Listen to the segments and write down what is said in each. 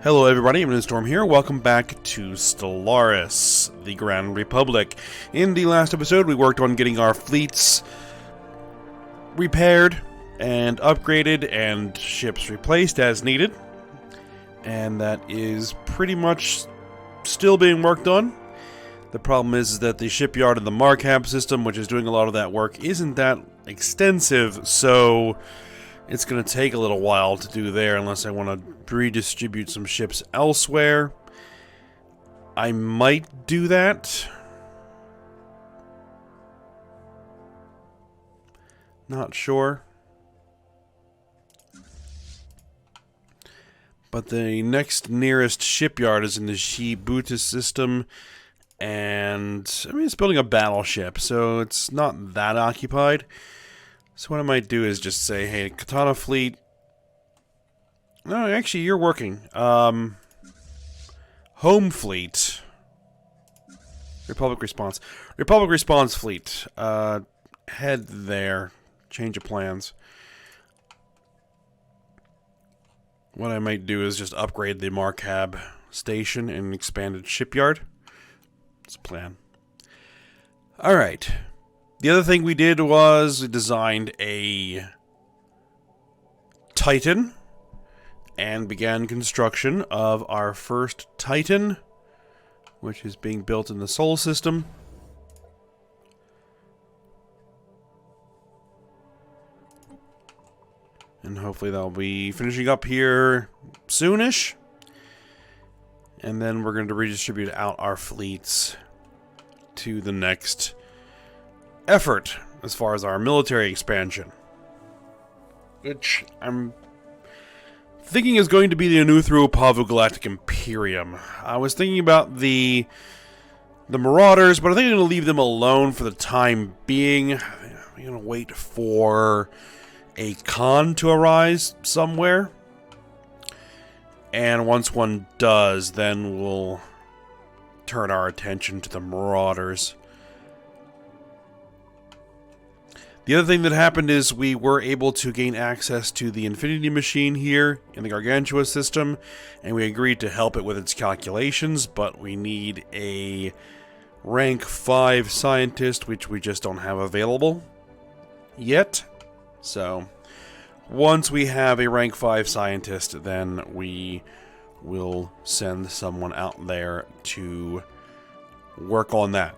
Hello everybody, I'm Storm here. Welcome back to Stellaris, the Grand Republic. In the last episode, we worked on getting our fleets repaired and upgraded and ships replaced as needed. And that is pretty much still being worked on. The problem is that the shipyard and the Marcab system, which is doing a lot of that work, isn't that extensive, so it's going to take a little while to do there unless I want to redistribute some ships elsewhere. I might do that. Not sure. But the next nearest shipyard is in the Shipset system. And, I mean, it's building a battleship, so it's not that occupied. So what I might do is just say, hey, Katana Fleet. No, actually, you're working. Home Fleet. Republic Response. Republic Response Fleet. Head there. Change of plans. What I might do is just upgrade the Marcab station and expanded shipyard. That's a plan. Alright. The other thing we did was we designed a Titan and began construction of our first Titan, which is being built in the Sol system. And hopefully that'll be finishing up here soonish. And then we're going to redistribute out our fleets to the next effort as far as our military expansion, which I'm thinking is going to be the Anuthru Galactic Imperium. I was thinking about the Marauders, but I think I'm going to leave them alone for the time being. I'm going to wait for a Khan to arise somewhere, and once one does, then we'll turn our attention to the Marauders. The other thing that happened is we were able to gain access to the Infinity Machine here in the Gargantua system, and we agreed to help it with its calculations, but we need a rank 5 scientist, which we just don't have available yet. So, once we have a rank 5 scientist, then we will send someone out there to work on that.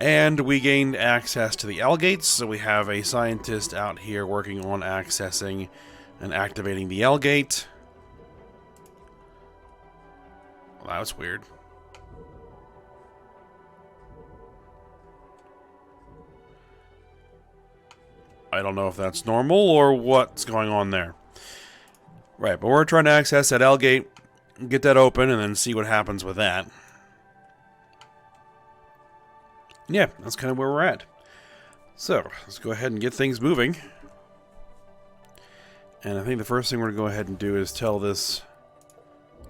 And we gained access to the L-gates, so we have a scientist out here working on accessing and activating the L-gate. Well, that was weird. I don't know if that's normal or what's going on there. Right, but we're trying to access that L-gate, get that open, and then see what happens with that. Yeah, that's kind of where we're at. So, let's go ahead and get things moving. And I think the first thing we're going to go ahead and do is tell this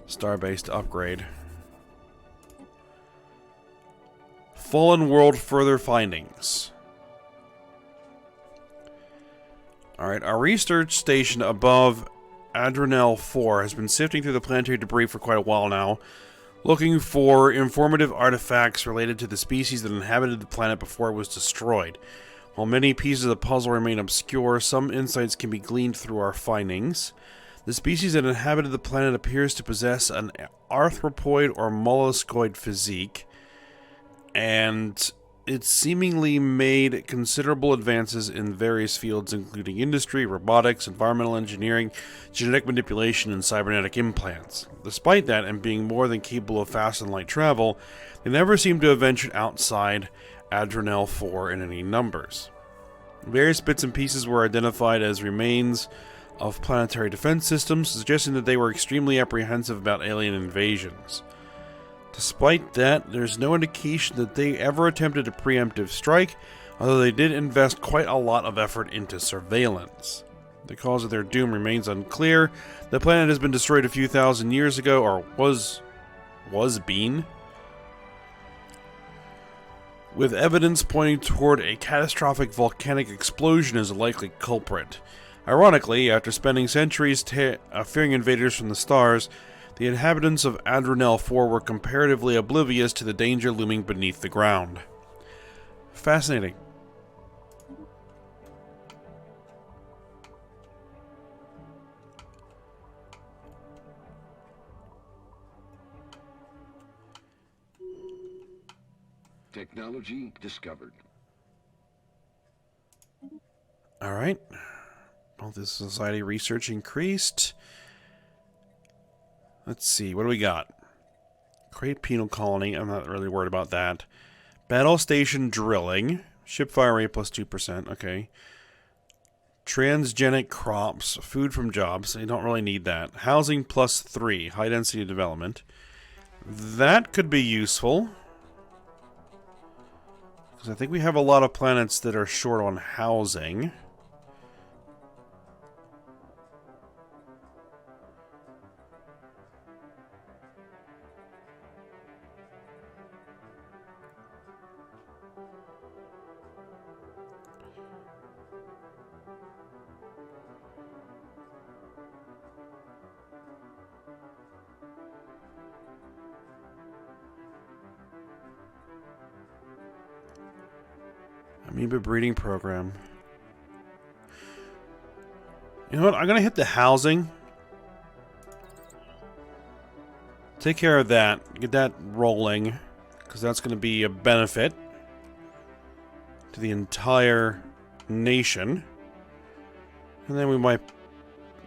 starbase to upgrade. Fallen World Further Findings. Alright, our research station above Adrenal 4 has been sifting through the planetary debris for quite a while now, looking for informative artifacts related to the species that inhabited the planet before it was destroyed. While many pieces of the puzzle remain obscure, some insights can be gleaned through our findings. The species that inhabited the planet appears to possess an arthropoid or molluscoid physique, and it seemingly made considerable advances in various fields including industry, robotics, environmental engineering, genetic manipulation, and cybernetic implants. Despite that, and being more than capable of fast and light travel, they never seem to have ventured outside Adrenal 4 in any numbers. Various bits and pieces were identified as remains of planetary defense systems, suggesting that they were extremely apprehensive about alien invasions. Despite that, there's no indication that they ever attempted a preemptive strike, although they did invest quite a lot of effort into surveillance. The cause of their doom remains unclear. The planet has been destroyed a few thousand years ago, or was been, with evidence pointing toward a catastrophic volcanic explosion as a likely culprit. Ironically, after spending centuries fearing invaders from the stars, the inhabitants of Adrenal 4 were comparatively oblivious to the danger looming beneath the ground. Fascinating. Technology discovered. Alright. Multi-society research increased. Let's see, what do we got? Create penal colony, I'm not really worried about that. Battle station drilling. Ship fire rate plus 2%, okay. Transgenic crops, food from jobs, you don't really need that. Housing plus 3, high density development. That could be useful. Because I think we have a lot of planets that are short on housing. Amoeba breeding program. You know what? I'm going to hit the housing. Take care of that. Get that rolling. Because that's going to be a benefit to the entire nation. And then we might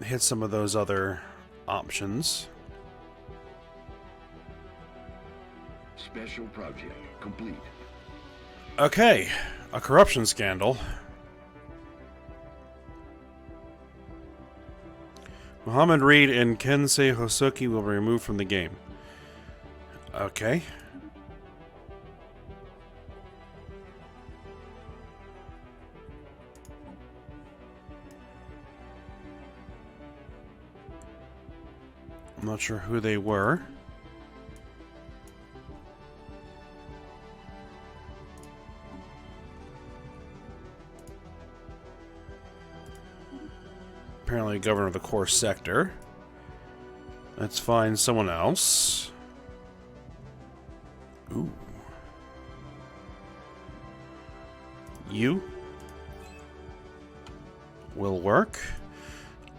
hit some of those other options. Special project complete. Okay. A corruption scandal. Muhammad Reed and Kensei Hosoki will be removed from the game. Okay. I'm not sure who they were. Apparently governor of the core sector. Let's find someone else. Ooh. You will work.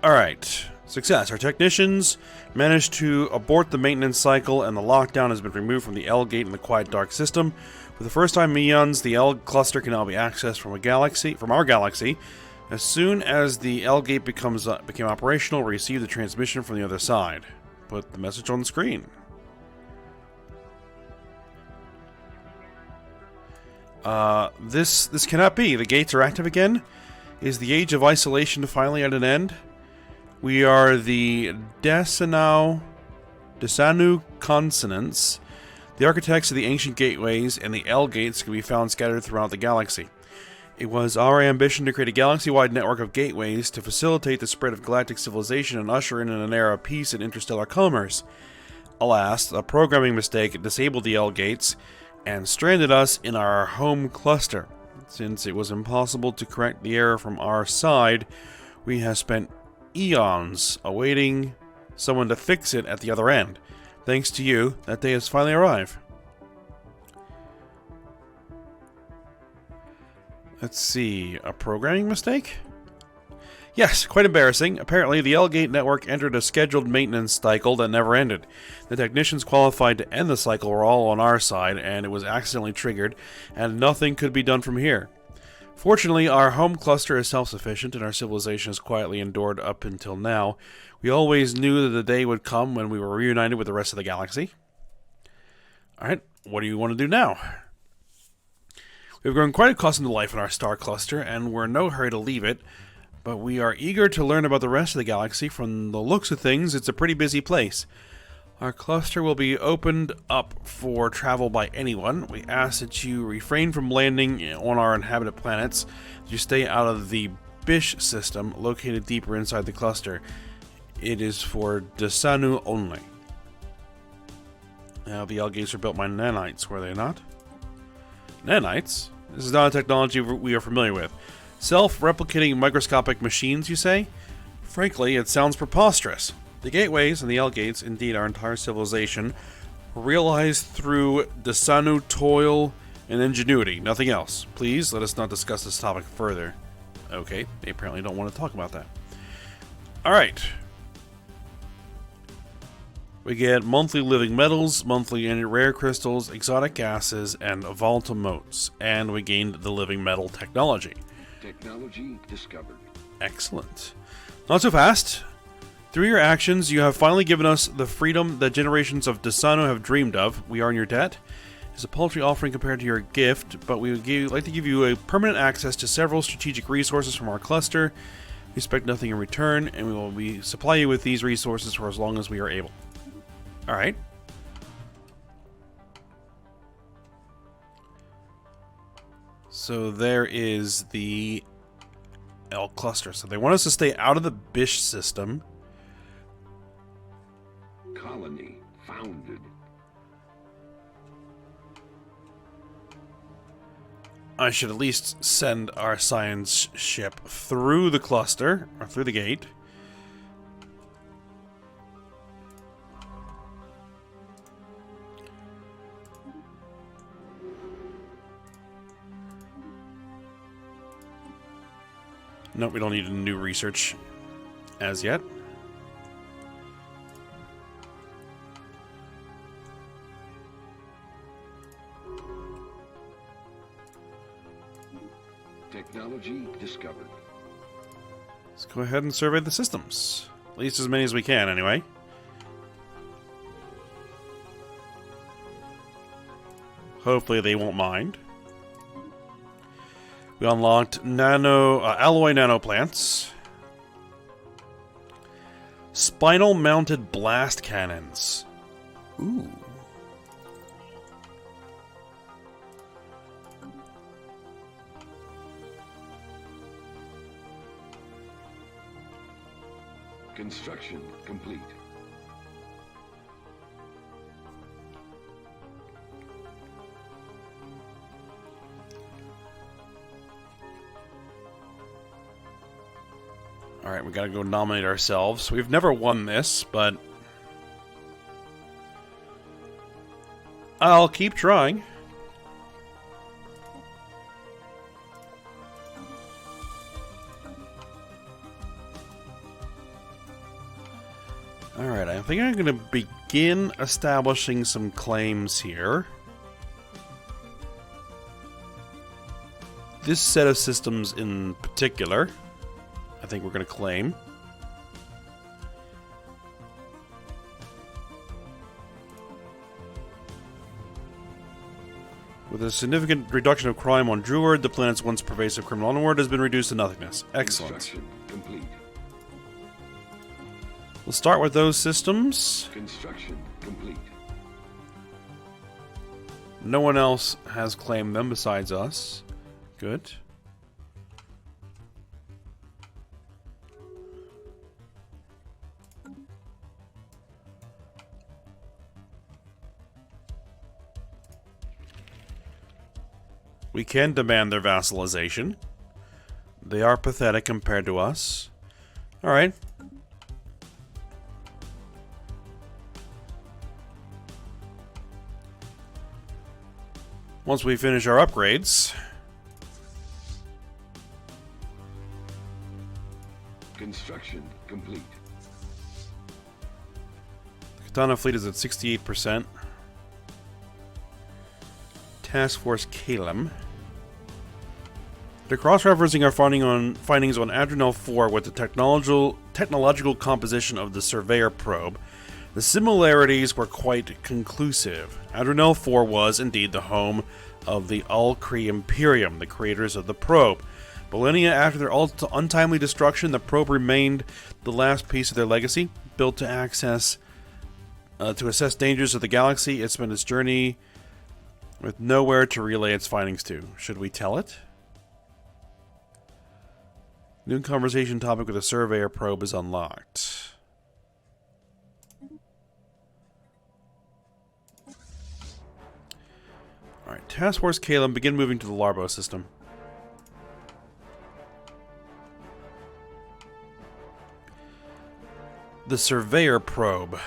Alright. Success. Our technicians managed to abort the maintenance cycle and the lockdown has been removed from the L gate in the Quiet Dark system. For the first time in eons, the L cluster can now be accessed from our galaxy. As soon as the L gate became operational, we receive the transmission from the other side. Put the message on the screen. This cannot be. The gates are active again. Is the age of isolation finally at an end? We are the Desanu consonants. The architects of the ancient gateways and the L gates can be found scattered throughout the galaxy. It was our ambition to create a galaxy-wide network of gateways to facilitate the spread of galactic civilization and usher in an era of peace and interstellar commerce. Alas, a programming mistake disabled the L gates and stranded us in our home cluster. Since it was impossible to correct the error from our side, we have spent eons awaiting someone to fix it at the other end. Thanks to you, that day has finally arrived. Let's see, a programming mistake? Yes, quite embarrassing. Apparently, the L-Gate network entered a scheduled maintenance cycle that never ended. The technicians qualified to end the cycle were all on our side, and it was accidentally triggered, and nothing could be done from here. Fortunately, our home cluster is self-sufficient, and our civilization has quietly endured up until now. We always knew that the day would come when we were reunited with the rest of the galaxy. Alright, what do you want to do now? We've grown quite accustomed to life in our star cluster, and we're in no hurry to leave it, but we are eager to learn about the rest of the galaxy. From the looks of things, it's a pretty busy place. Our cluster will be opened up for travel by anyone. We ask that you refrain from landing on our inhabited planets, that you stay out of the Bish system, located deeper inside the cluster. It is for Desanu only. Now, the L-gates were built by nanites, were they not? Nanites? This is not a technology we are familiar with. Self-replicating microscopic machines, you say? Frankly, it sounds preposterous. The gateways and the L-gates, indeed our entire civilization, were realized through Desanu toil and ingenuity, nothing else. Please, let us not discuss this topic further. Okay, they apparently don't want to talk about that. Alright. We get monthly living metals, monthly rare crystals, exotic gases, and volatile motes. And we gained the living metal technology. Technology discovered. Excellent. Not so fast. Through your actions, you have finally given us the freedom that generations of Desano have dreamed of. We are in your debt. It's a paltry offering compared to your gift, but we would like to give you a permanent access to several strategic resources from our cluster. We expect nothing in return, and we will supply you with these resources for as long as we are able. Alright. So there is the L cluster. So they want us to stay out of the Bish system. Colony founded. I should at least send our science ship through the cluster, or through the gate. No, we don't need new research as yet. Technology discovered. Let's go ahead and survey the systems. At least as many as we can, anyway. Hopefully they won't mind. We unlocked alloy nanoplants. Spinal mounted blast cannons. Ooh. Construction complete. Alright, we gotta go nominate ourselves. We've never won this, but I'll keep trying. Alright, I think I'm going to begin establishing some claims here. This set of systems in particular, I think we're going to claim. With a significant reduction of crime on Druid, the planet's once pervasive criminal underworld has been reduced to nothingness. Excellent. Construction complete. We'll start with those systems. Construction complete. No one else has claimed them besides us. Good. We can demand their vassalization. They are pathetic compared to us. Alright. Once we finish our upgrades, construction complete. the Katana fleet is at 68%. Task Force Kalem. They're cross-referencing our findings on Adrenal 4 with the technological composition of the Surveyor probe. The similarities were quite conclusive. Adrenal 4 was, indeed, the home of the Al-Kree Imperium, the creators of the probe. Millennia after their untimely destruction, the probe remained the last piece of their legacy, built to assess dangers of the galaxy. It spent its journey with nowhere to relay its findings to. Should we tell it? New conversation topic with the Surveyor probe is unlocked. Alright, Task Force Kalem, begin moving to the Larbo system. the Surveyor probe.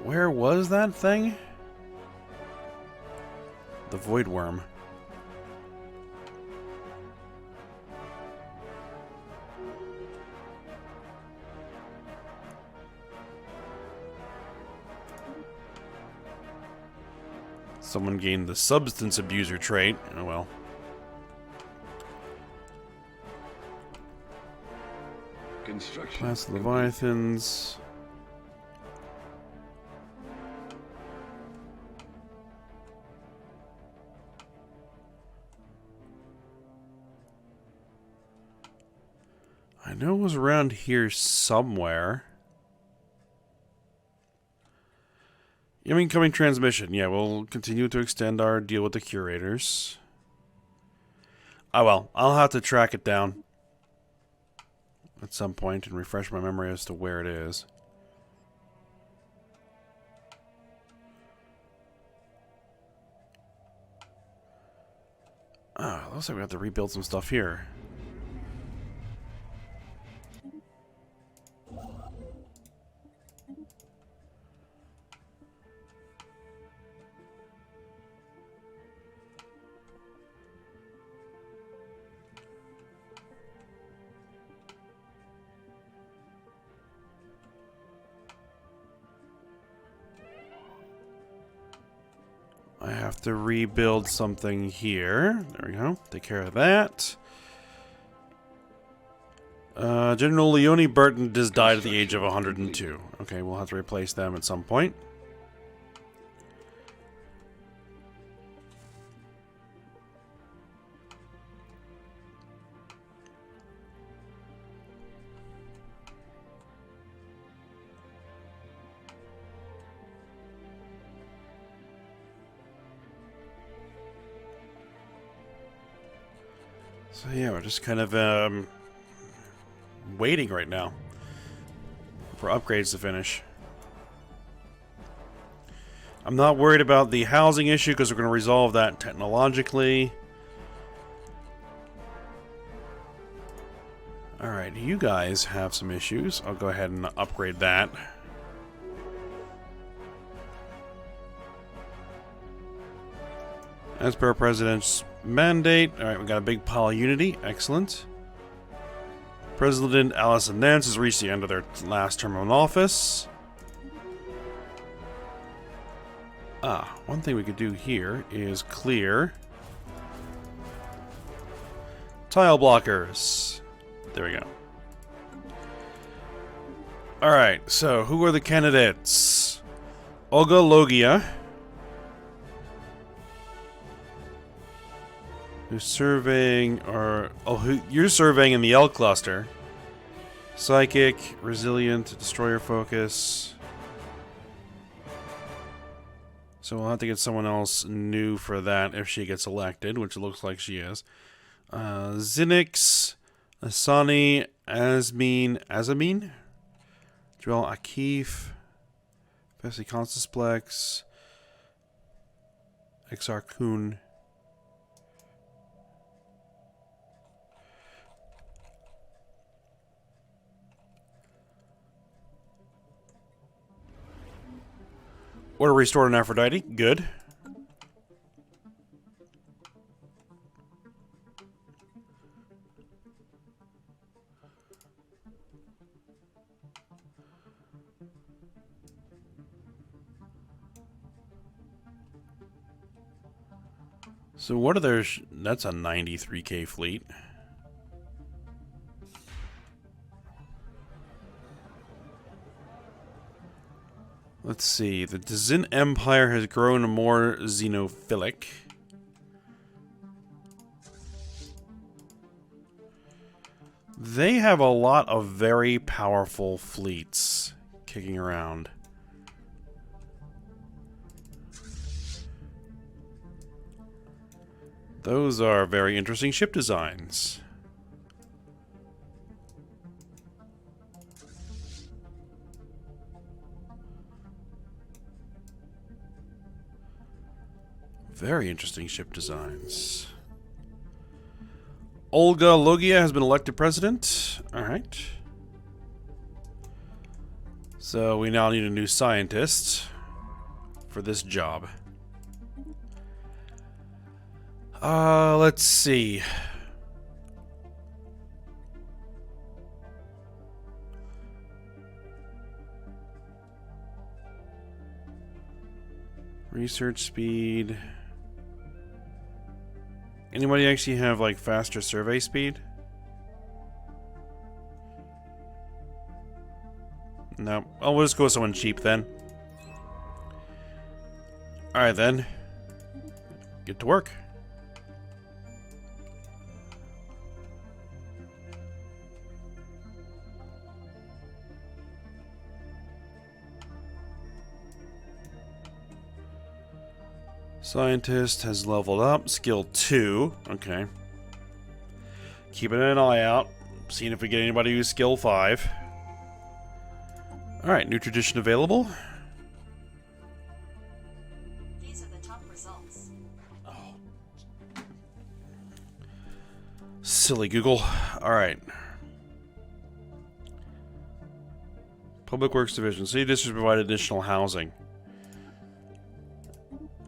Where was that thing? The Void Worm. Someone gained the Substance Abuser trait. Oh well. Construction. That's Leviathans. I know it was around here somewhere. Incoming transmission. Yeah, we'll continue to extend our deal with the curators. Oh well, I'll have to track it down at some point and refresh my memory as to where it is. Ah, looks like we have to rebuild some stuff here. I have to rebuild something here. There we go. Take care of that. General Leone Burton just died at the age of 102. Okay, we'll have to replace them at some point. So yeah, we're just kind of waiting right now for upgrades to finish. I'm not worried about the housing issue because we're going to resolve that technologically. Alright, you guys have some issues. I'll go ahead and upgrade that. As per President's mandate. Alright, we got a big pile of unity. Excellent. President Allison Nance has reached the end of their last term in office. One thing we could do here is clear tile blockers. There we go. Alright, so who are the candidates? Olga Logia, who's surveying, or you're surveying in the L cluster. Psychic, resilient, destroyer focus. So we'll have to get someone else new for that if she gets elected, which it looks like she is. Zinix, Asani, Azamine, Joel Akif, Bessie Constasplex, XR Kun. Order restored an Aphrodite. Good. So what are their... That's a 93k fleet. Let's see. The Dzin Empire has grown more xenophilic. They have a lot of very powerful fleets kicking around. Those are very interesting ship designs. Very interesting ship designs. Olga Logia has been elected president. Alright. So we now need a new scientist for this job. Let's see. Research speed. Anybody actually have, like, faster survey speed? No. Oh, we'll just go with someone cheap then. Alright then. Get to work. Scientist has leveled up. Skill 2. Okay. Keeping an eye out. Seeing if we get anybody who's skill 5. Alright, new tradition available. These are the top results. Oh. Silly Google. Alright. Public Works Division. City districts provide additional housing.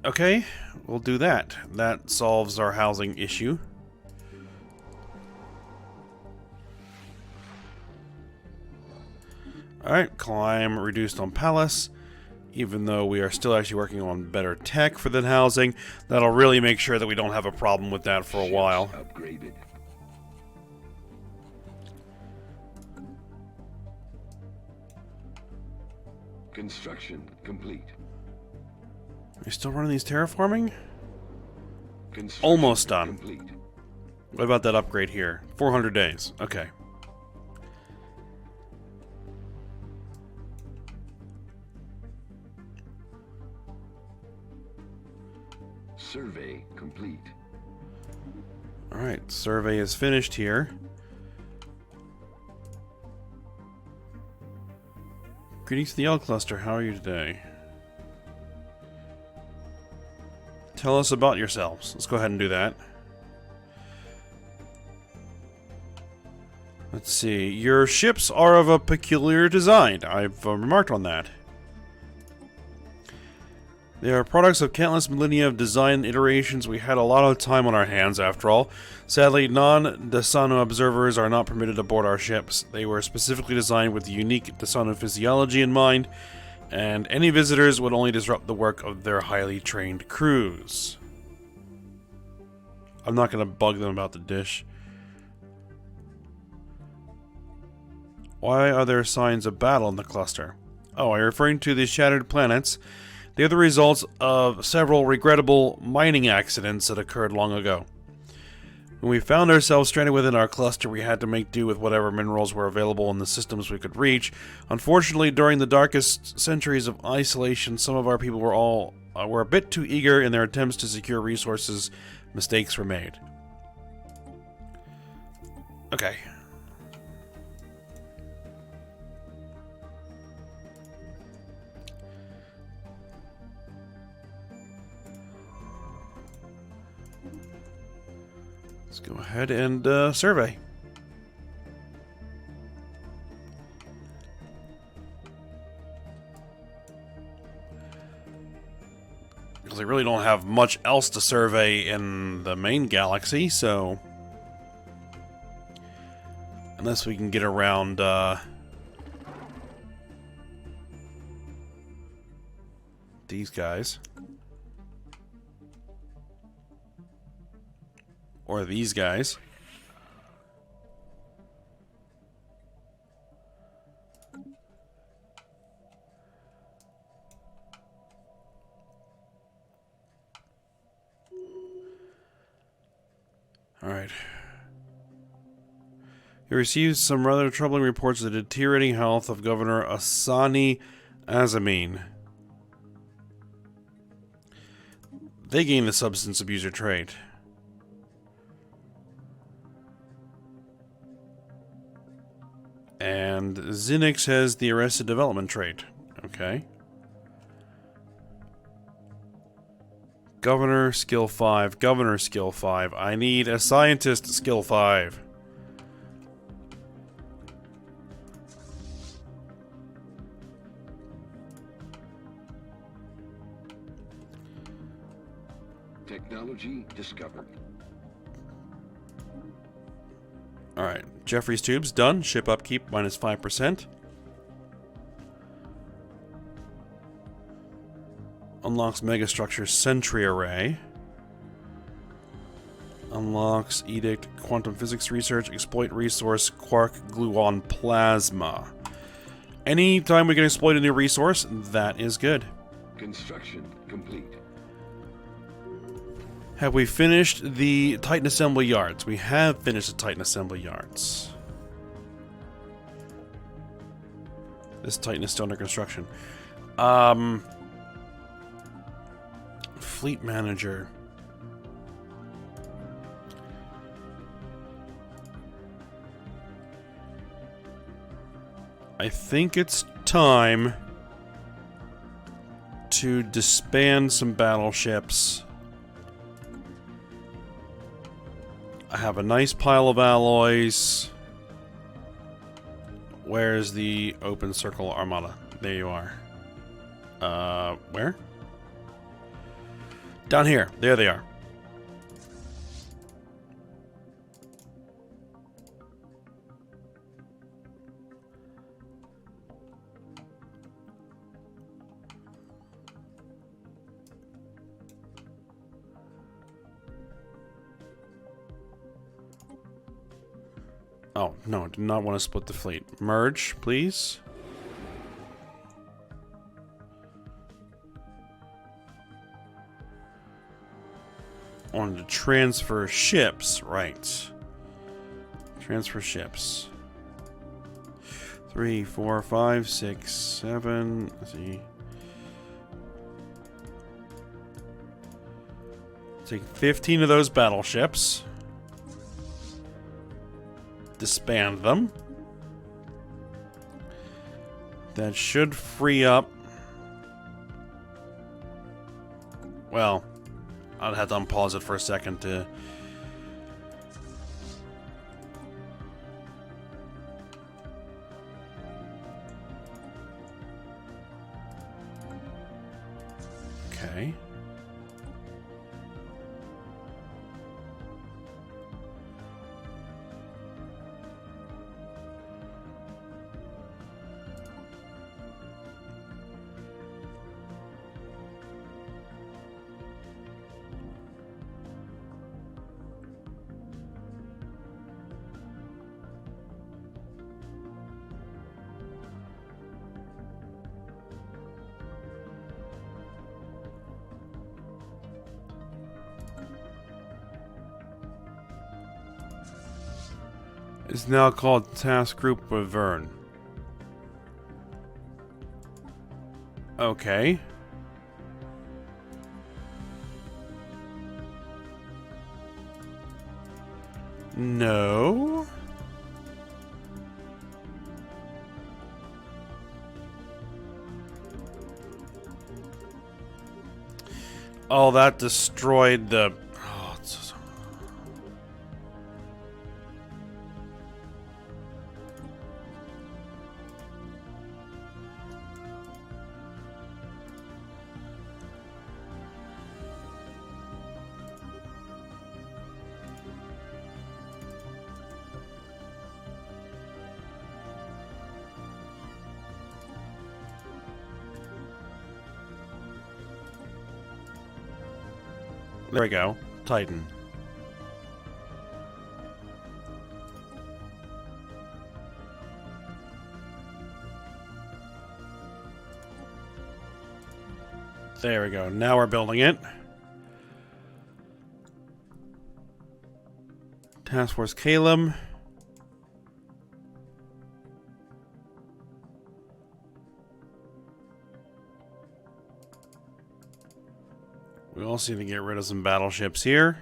Okay, we'll do that. That solves our housing issue. Alright, climb reduced on Palace. Even though we are still actually working on better tech for the housing, that'll really make sure that we don't have a problem with that for a while. Upgraded. Construction complete. Are you still running these terraforming? Construction Almost done. Complete. What about that upgrade here? 400 days. Okay. Survey complete. Alright, survey is finished here. Greetings to the L Cluster. How are you today? Tell us about yourselves. Let's go ahead and do that. Let's see. Your ships are of a peculiar design. I've remarked on that. They are products of countless millennia of design iterations. We had a lot of time on our hands, after all. Sadly, non-Desano observers are not permitted aboard our ships. They were specifically designed with unique Desano physiology in mind, and any visitors would only disrupt the work of their highly trained crews. I'm not going to bug them about the dish. Why are there signs of battle in the cluster? Oh, are you referring to the shattered planets? They are the results of several regrettable mining accidents that occurred long ago. When we found ourselves stranded within our cluster, we had to make do with whatever minerals were available in the systems we could reach. Unfortunately, during the darkest centuries of isolation, some of our people were a bit too eager in their attempts to secure resources. Mistakes were made. Okay. Let's go ahead and survey. Because I really don't have much else to survey in the main galaxy, so... Unless we can get around, these guys. Or these guys. Alright. He received some rather troubling reports of the deteriorating health of Governor Asani Azamine. They gained the substance abuser trait. And Zinix has the Arrested Development trait. Okay. Governor, skill 5. Governor, skill 5. I need a scientist, skill 5. Technology discovered. Alright, Jeffrey's tubes, done. Ship upkeep, minus 5%. Unlocks megastructure sentry array. Unlocks edict quantum physics research exploit resource quark gluon plasma. Anytime we can exploit a new resource, that is good. Construction complete. Have we finished the Titan assembly yards? We have finished the Titan assembly yards. This Titan is still under construction. Fleet manager. I think it's time to disband some battleships. I have a nice pile of alloys. Where's the open circle armada? There you are. Where? Down here. There they are. Oh, no, I do not want to split the fleet. Merge, please. I wanted to transfer ships, right. Transfer ships. 3, 4, 5, 6, 7, let's see. Take 15 of those battleships. Disband them. That should free up. Well, I'd have to unpause it for a second to. Okay. Is now called Task Group with Vern. Okay. No. Oh, that destroyed the. Oh, it's There we go. Titan. There we go. Now we're building it. Task Force Calum. We also need to get rid of some battleships here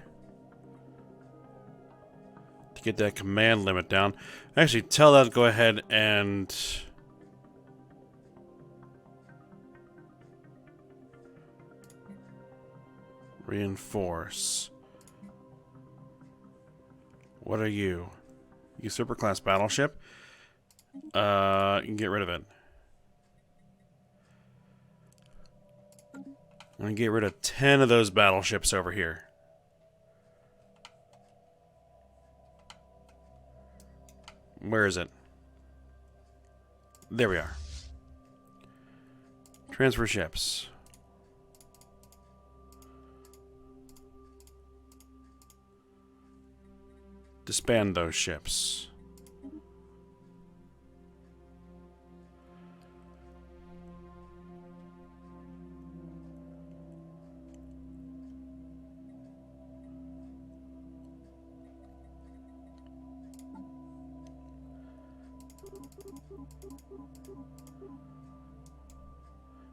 to get that command limit down. Actually, tell that to go ahead and Reinforce. What are you? Usurper class battleship? You can get rid of it. I'm gonna get rid of 10 of those battleships over here. Where is it? There we are. Transfer ships. Disband those ships.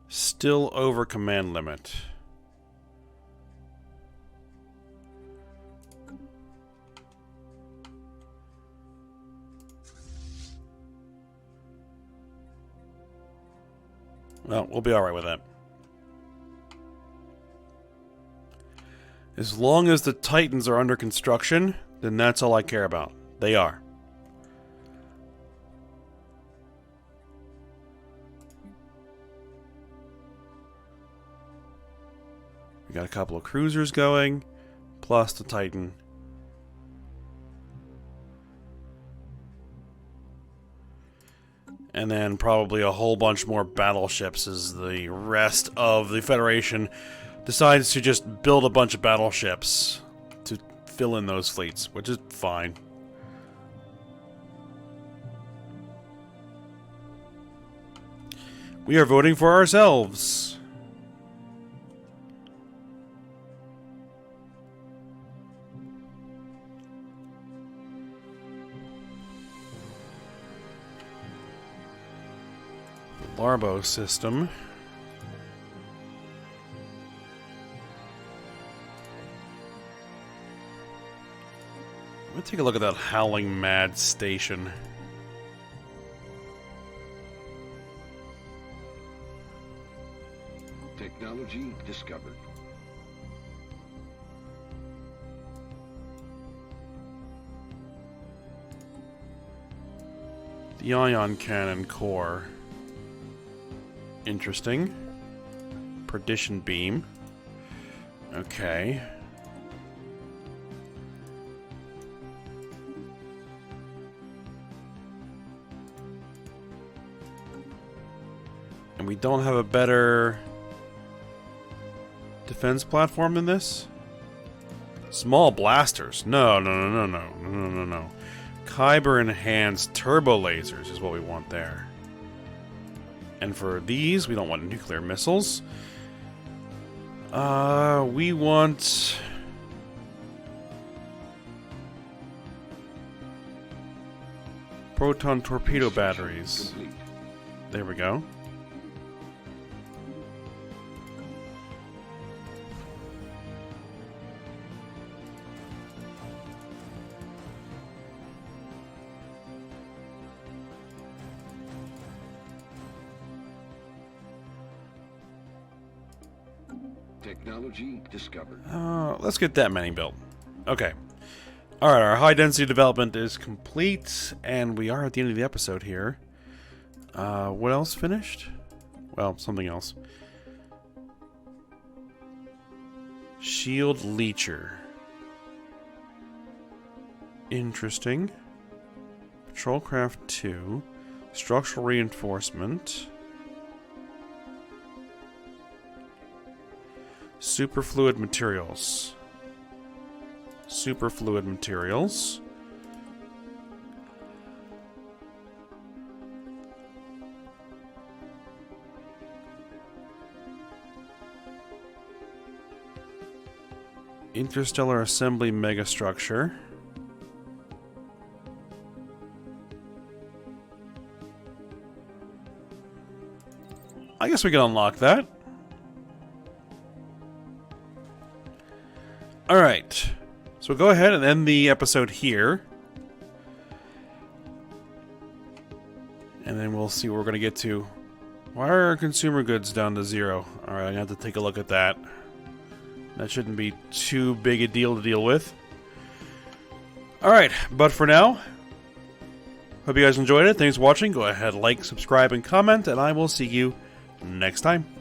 Still over command limit. Well, we'll be alright with that. As long as the Titans are under construction, then that's all I care about. They are. We got a couple of cruisers going, plus the Titan. And then probably a whole bunch more battleships as the rest of the Federation decides to just build a bunch of battleships to fill in those fleets, which is fine. We are voting for ourselves. Larbo system. Let's take a look at that Howling Mad station. Technology discovered. The ion cannon core. Interesting. Perdition beam. Okay. And we don't have a better defense platform than this? Small blasters. No. Kyber enhanced turbo lasers is what we want there. And for these, we don't want nuclear missiles. We want... proton torpedo batteries. Complete. There we go. Technology discovered. Let's get that many built. Okay. Alright, our high density development is complete, and we are at the end of the episode here. What else finished? Well, something else. Shield Leecher. Interesting. Patrolcraft 2. Structural reinforcement. Superfluid materials. Superfluid materials. Interstellar assembly megastructure. I guess we can unlock that. Alright, so we'll go ahead and end the episode here. And then we'll see what we're going to get to. Why are our consumer goods down to 0? Alright, I'm going to have to take a look at that. That shouldn't be too big a deal to deal with. Alright, but for now, hope you guys enjoyed it. Thanks for watching. Go ahead, like, subscribe, and comment, and I will see you next time.